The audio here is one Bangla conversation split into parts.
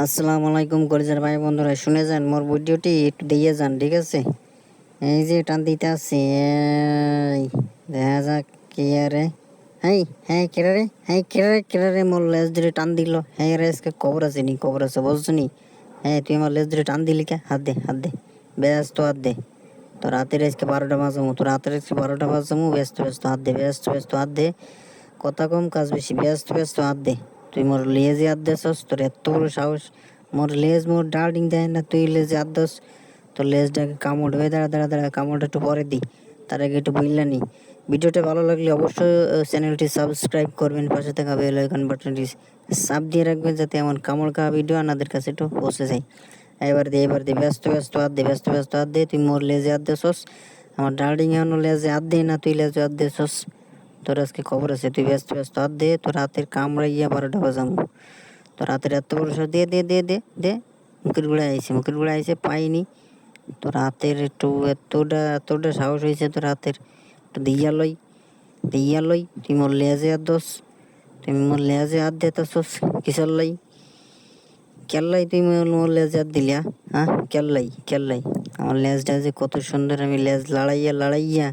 আসসালামু আলাইকুম কলেজের ভাই বন্ধুরা, শুনে যান মোর ভিডিওটি একটু দিয়ে যান, ঠিক আছে? এই যে টান দিতে আসছি, এই দেখা যাক কি আরে। হ্যাঁ হ্যাঁ, কেরারে, হ্যাঁ কেরারে কেরারে মোর লেজ ধরে টান দিল। হ্যাঁ রে, আজকে খবর আছে নি, খবর আছে বুঝছো নি? হ্যাঁ, তুই আমার লেজ ধরে টান দিলি কে? হাত দে, হাত দে, ব্যস্ত হাত দে। তো রাতের আজকে 12টা বাজামু, তো রাতের আজকে 12টা বাজামু, ব্যস্ত ব্যস্ত হাত দে, ব্যস্ত ব্যস্ত হাত দে। কথা কম কাজ বেশি, ব্যস্ত ব্যস্ত হাত দে। তুই মোর লেজে হাত দেছস, তোর এত বড় সাহস! মোর লেজ মোর ডার্টিং দেয় না, তুই লেজে হাত দস। তোর লেজটাকে কামড় হয়ে দাঁড়া দাঁড়া দাঁড়া, কামড়টা একটু পরে দিই, তার আগে একটু বললা নি। ভিডিওটা ভালো লাগলে অবশ্যই চ্যানেলটি সাবস্ক্রাইব করবেন, পাশে থাকা বেল আইকন বাটনটি চাপ দিয়ে রাখবেন, যাতে এমন কামড় খাওয়া ভিডিও আপনাদের কাছে একটু পৌঁছে যায়। এবার দে, ব্যস্ত ব্যস্ত হাত দে, ব্যস্ত ব্যস্ত হাত দে। তুই মোর লেজে হাত দেছস, আমার ডার্টিং এখনো লেজে হাত দে না, তুই লেজে হাত দেছস। তোর আজকে খবর আছে, তুই ব্যস্ত ব্যস্ত হাত দে, তোর হাতের কামড়াইয়া 12টা বাজামু। তোর হাতের এত বড় সাহস! দে দে দে দে দে। মুখের গুঁড়া আইছে পাইনি। তোর হাতের একটু এতটা সাহস হয়েছে তোর হাতের, একটু দিয়া লই। তুই মোর লেজে হাত দোস, তুই মোর লেজে হাত দিতেছস কিসের লাই? কেল্লাই তুই মোর লেজে হাত দিলিয়া? হ্যাঁ, কেল্লাই আমার লেজটা যে কত সুন্দর, আমি লেজ লড়াইয়া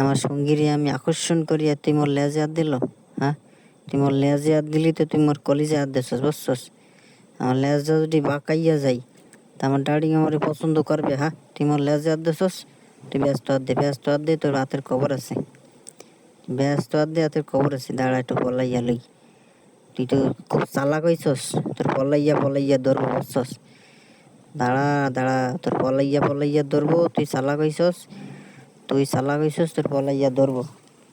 আমার সঙ্গীরে আমি আকর্ষণ করিয়া তুই মোর লেজে হাত দিল। হ্যাঁ, তুই মোর লেজে হাত দিলি তো তুই মোর কলিজে হাত দিছস, বুঝছস? আমার লেজটা যদি বাঁকাইয়া যাই তা আমার ডার্টিং আমারে পছন্দ করবে। হ্যাঁ, তুই মোর লেজে হাত দিছস, তুই ব্যস্ত হাত দে, ব্যস্ত হাত দে, তোর হাতের খবর আছে। ব্যস্ত হাত দে, হাতের খবর আছে। দাঁড়া একটু পলাইয়া লই। তুই তো খুব চালাক হইছস, তোর পলাইয়া ধরবো, বুঝছস? দাঁড়া দাঁড়া, তোর পলাইয়া ধরবো। তুই চালাক হইছস, তোর পলাইয়া ধরবো।